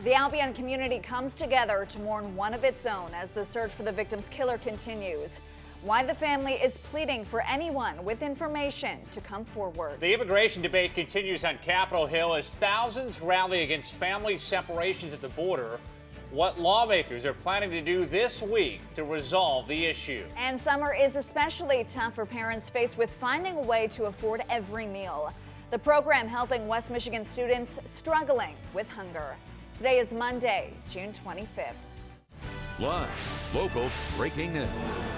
The Albion community comes together to mourn one of its own as the search for the victim's killer continues. Why the family is pleading for anyone with information to come forward. The immigration debate continues on Capitol Hill as thousands rally against family separations at the border. What lawmakers are planning to do this week to resolve the issue. And summer is especially tough for parents faced with finding a way to afford every meal. The program helping West Michigan students struggling with hunger. Today is Monday, June 25th. Live, local, breaking news.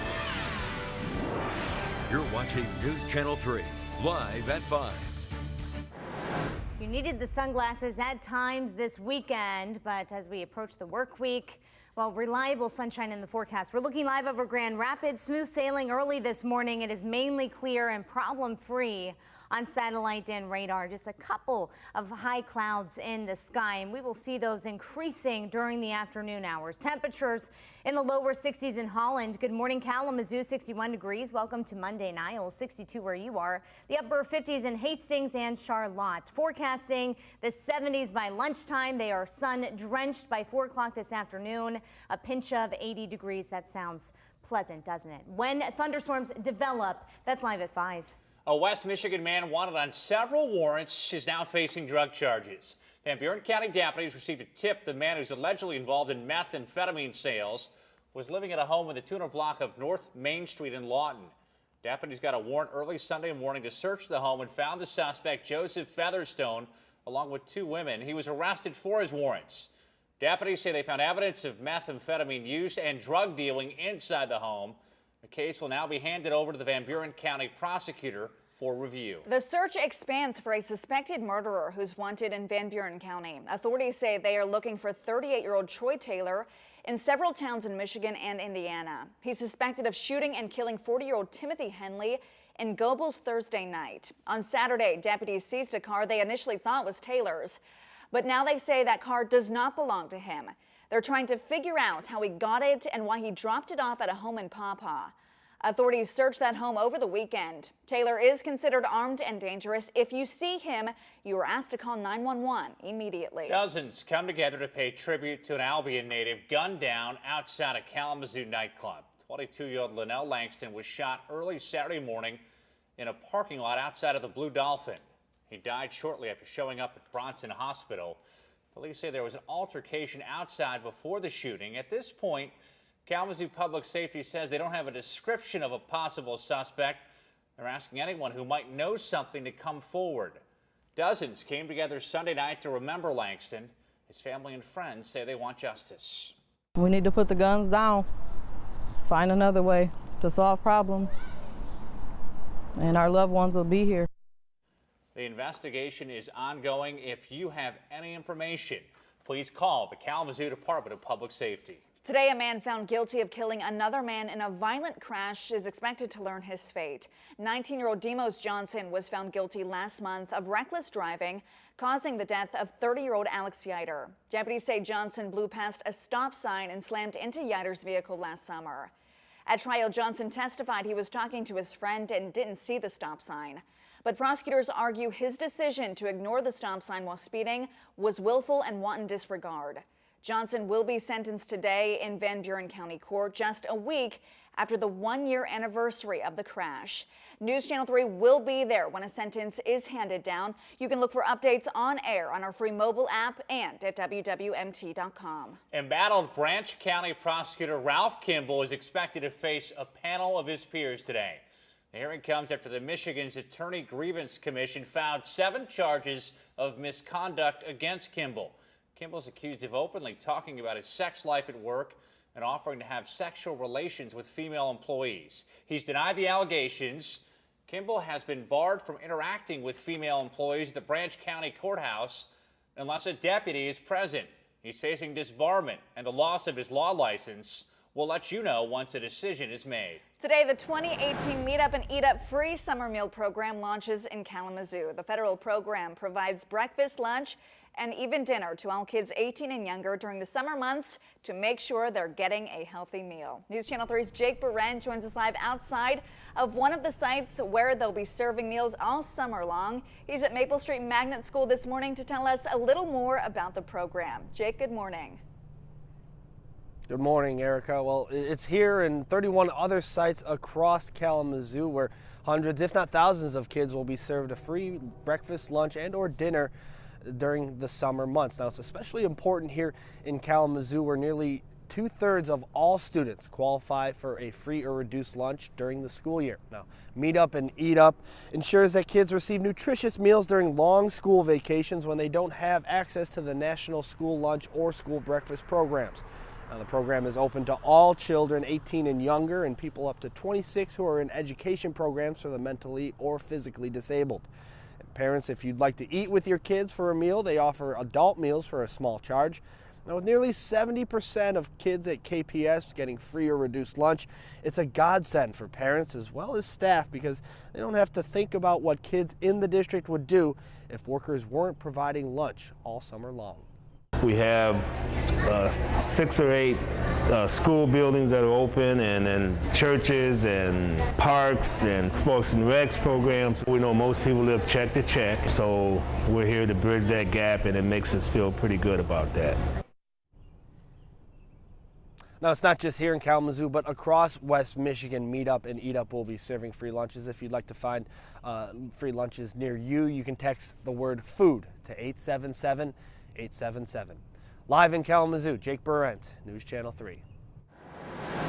You're watching News Channel 3, live at 5. You needed the sunglasses at times this weekend, but as we approach the work week, well, reliable sunshine in the forecast. We're looking live over Grand Rapids. Smooth sailing early this morning. It is mainly clear and problem-free on satellite and radar. Just a couple of high clouds in the sky, and we will see those increasing during the afternoon hours. Temperatures in the lower 60s in Holland. Good morning, Kalamazoo, 61 degrees. Welcome to Monday, Niles, 62 where you are. The upper 50s in Hastings and Charlotte. Forecasting the 70s by lunchtime. They are sun-drenched by 4 o'clock this afternoon. A pinch of 80 degrees. That sounds pleasant, doesn't it? When thunderstorms develop, that's live at 5. A West Michigan man wanted on several warrants is now facing drug charges. Van Buren County deputies received a tip the man who's allegedly involved in methamphetamine sales was living at a home in the 200 block of North Main Street in Lawton. Deputies got a warrant early Sunday morning to search the home and found the suspect, Joseph Featherstone, along with 2 women. He was arrested for his warrants. Deputies say they found evidence of methamphetamine use and drug dealing inside the home. The case will now be handed over to the Van Buren County prosecutor for review. The search expands for a suspected murderer who's wanted in Van Buren County. Authorities say they are looking for 38-year-old Troy Taylor in several towns in Michigan and Indiana. He's suspected of shooting and killing 40-year-old Timothy Henley in Gobles Thursday night. On Saturday, deputies seized a car they initially thought was Taylor's, but now they say that car does not belong to him. They're trying to figure out how he got it and why he dropped it off at a home in Paw Paw. Authorities searched that home over the weekend. Taylor is considered armed and dangerous. If you see him, you are asked to call 911 immediately. Dozens come together to pay tribute to an Albion native gunned down outside a Kalamazoo nightclub. 22-year-old Linnell Langston was shot early Saturday morning in a parking lot outside of the Blue Dolphin. He died shortly after showing up at Bronson Hospital. Police say there was an altercation outside before the shooting. At this point, Kalamazoo Public Safety says they don't have a description of a possible suspect. They're asking anyone who might know something to come forward. Dozens came together Sunday night to remember Langston. His family and friends say they want justice. We need to put the guns down, find another way to solve problems, and our loved ones will be here. The investigation is ongoing. If you have any information, please call the Kalamazoo Department of Public Safety. Today, a man found guilty of killing another man in a violent crash is expected to learn his fate. 19-year-old Demos Johnson was found guilty last month of reckless driving, causing the death of 30-year-old Alex Yider. Deputies say Johnson blew past a stop sign and slammed into Yider's vehicle last summer. At trial, Johnson testified he was talking to his friend and didn't see the stop sign. But prosecutors argue his decision to ignore the stop sign while speeding was willful and wanton disregard. Johnson will be sentenced today in Van Buren County Court just a week after the 1-year anniversary of the crash. News Channel 3 will be there when a sentence is handed down. You can look for updates on air on our free mobile app and at WWMT.com. Embattled Branch County Prosecutor Ralph Kimball is expected to face a panel of his peers today. The hearing comes after the Michigan's Attorney Grievance Commission found 7 charges of misconduct against Kimball. Kimball's accused of openly talking about his sex life at work and offering to have sexual relations with female employees. He's denied the allegations. Kimball has been barred from interacting with female employees at the Branch County Courthouse unless a deputy is present. He's facing disbarment and the loss of his law license. We'll let you know once a decision is made. Today, the 2018 Meet Up and Eat Up free summer meal program launches in Kalamazoo. The federal program provides breakfast, lunch, and even dinner to all kids 18 and younger during the summer months to make sure they're getting a healthy meal. News Channel 3's Jake Barrett joins us live outside of one of the sites where they'll be serving meals all summer long. He's at Maple Street Magnet School this morning to tell us a little more about the program. Jake, good morning. Good morning, Erica. Well, it's here and 31 other sites across Kalamazoo where hundreds, if not thousands, of kids will be served a free breakfast, lunch, and/or dinner during the summer months. Now, it's especially important here in Kalamazoo where nearly 2/3 of all students qualify for a free or reduced lunch during the school year. Now, Meet Up and Eat Up ensures that kids receive nutritious meals during long school vacations when they don't have access to the National School Lunch or School Breakfast programs. Now, the program is open to all children 18 and younger and people up to 26 who are in education programs for the mentally or physically disabled. Parents, if you'd like to eat with your kids for a meal, they offer adult meals for a small charge. Now, with nearly 70% of kids at KPS getting free or reduced lunch, it's a godsend for parents as well as staff because they don't have to think about what kids in the district would do if workers weren't providing lunch all summer long. We have 6 or 8 school buildings that are open and churches and parks and sports and recs programs. We know most people live check to check, so we're here to bridge that gap, and it makes us feel pretty good about that. Now, it's not just here in Kalamazoo, but across West Michigan, Meet Up and Eat Up will be serving free lunches. If you'd like to find free lunches near you, you can text the word food to 877-877. Live in Kalamazoo, Jake Barrett, News Channel 3.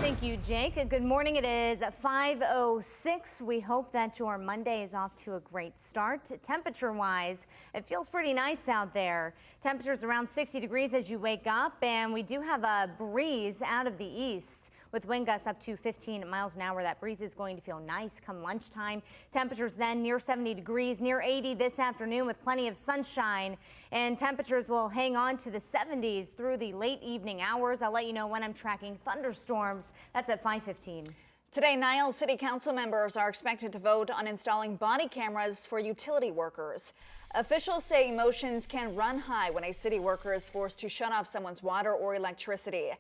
Thank you, Jake. Good morning. It is 5:06. We hope that your Monday is off to a great start. Temperature-wise, it feels pretty nice out there. Temperatures around 60 degrees as you wake up, and we do have a breeze out of the east with wind gusts up to 15 miles an hour. That breeze is going to feel nice come lunchtime. Temperatures then near 70 degrees, near 80 this afternoon with plenty of sunshine, and temperatures will hang on to the 70s through the late evening hours. I'll let you know when I'm tracking thunderstorms. That's at 5:15. Today, Niles City Council members are expected to vote on installing body cameras for utility workers. Officials say emotions can run high when a city worker is forced to shut off someone's water or electricity.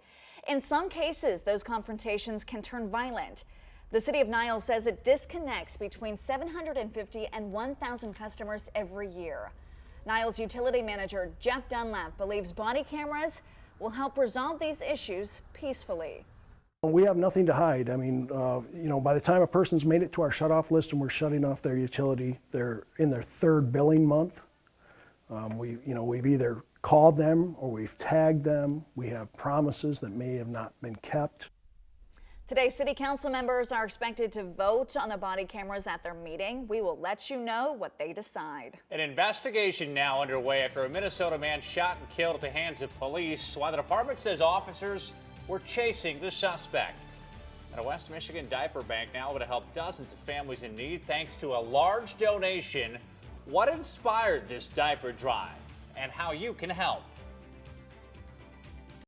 In some cases, those confrontations can turn violent. The city of Niles says it disconnects between 750 and 1,000 customers every year. Niles utility manager Jeff Dunlap believes body cameras will help resolve these issues peacefully. We have nothing to hide. I mean, by the time a person's made it to our shut-off list and we're shutting off their utility, they're in their 3rd billing month. We've either called them or we've tagged them. We have promises that may have not been kept. Today, city council members are expected to vote on the body cameras at their meeting. We will let you know what they decide. An investigation now underway after a Minnesota man shot and killed at the hands of police, while the department says officers were chasing the suspect. And a West Michigan diaper bank now able to help dozens of families in need thanks to a large donation. What inspired this diaper drive and how you can help?